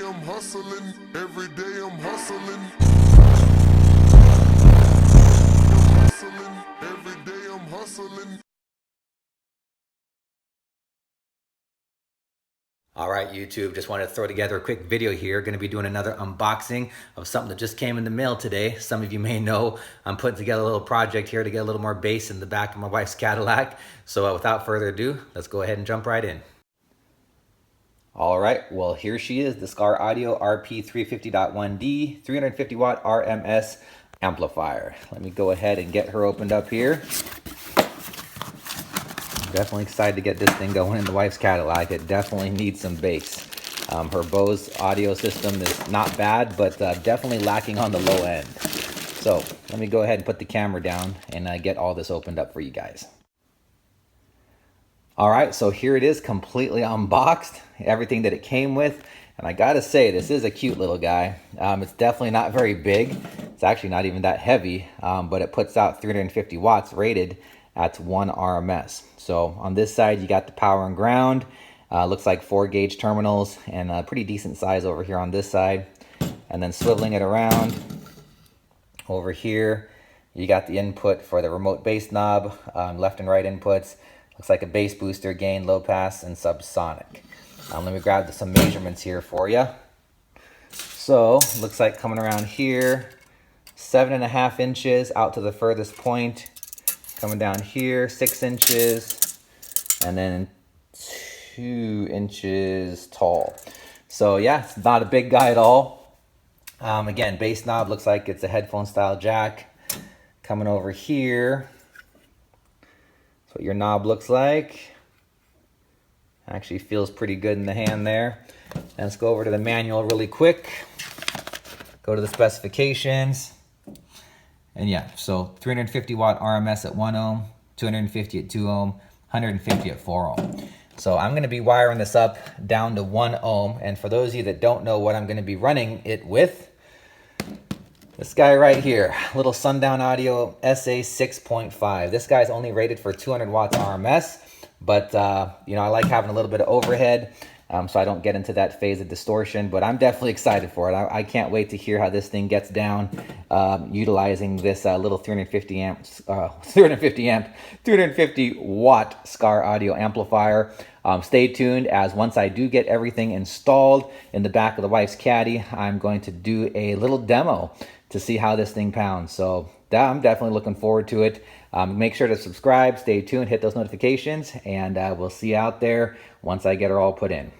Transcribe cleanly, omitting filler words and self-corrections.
I'm hustling, every day I'm hustling. Every day I'm hustling. All right, YouTube, just wanted to throw together a quick video here. Going to be doing another unboxing of something that just came in the mail today. Some of you may know I'm putting together a little project here to get a little more bass in the back of my wife's Cadillac. So without further ado, let's go ahead and jump right in. All right, well, here she is, the Skar Audio RP-350.1D 350 watt RMS amplifier. Let me go ahead and get her opened up here. Definitely excited to get this thing going in the wife's Cadillac. It definitely needs some bass. Her Bose audio system is not bad, but definitely lacking on the low end. So let me go ahead and put the camera down and get all this opened up for you guys. All right, so here it is, completely unboxed, everything that it came with. And I gotta say, this is a cute little guy. It's definitely not very big. It's actually not even that heavy, but it puts out 350 watts rated at 1 RMS. So on this side, you got the power and ground. Looks like 4 gauge terminals and a pretty decent size over here on this side. And then swiveling it around over here, you got the input for the remote bass knob, left and right inputs. Looks like a bass booster, gain, low pass, and subsonic. Let me grab some measurements here for you. So looks like coming around here, 7.5 inches out to the furthest point. Coming down here, 6 inches, and then 2 inches tall. So yeah, it's not a big guy at all. Again, bass knob looks like it's a headphone style jack. Coming over here, that's what your knob looks like. Actually feels pretty good in the hand there. And let's go over to the manual really quick. Go to the specifications. And yeah, so 350 watt RMS at 1 ohm, 250 at 2 ohm, 150 at 4 ohm. So I'm going to be wiring this up down to 1 ohm. And for those of you that don't know what I'm going to be running it with, this guy right here, little Sundown Audio SA 6.5. This guy's only rated for 200 watts RMS, but you know, I like having a little bit of overhead. So I don't get into that phase of distortion, but I'm definitely excited for it. I can't wait to hear how this thing gets down, utilizing this little 350 watt Skar audio amplifier. Stay tuned, as once I do get everything installed in the back of the wife's Caddy, I'm going to do a little demo to see how this thing pounds. So I'm definitely looking forward to it. Make sure to subscribe, stay tuned, hit those notifications, and we'll see you out there once I get her all put in.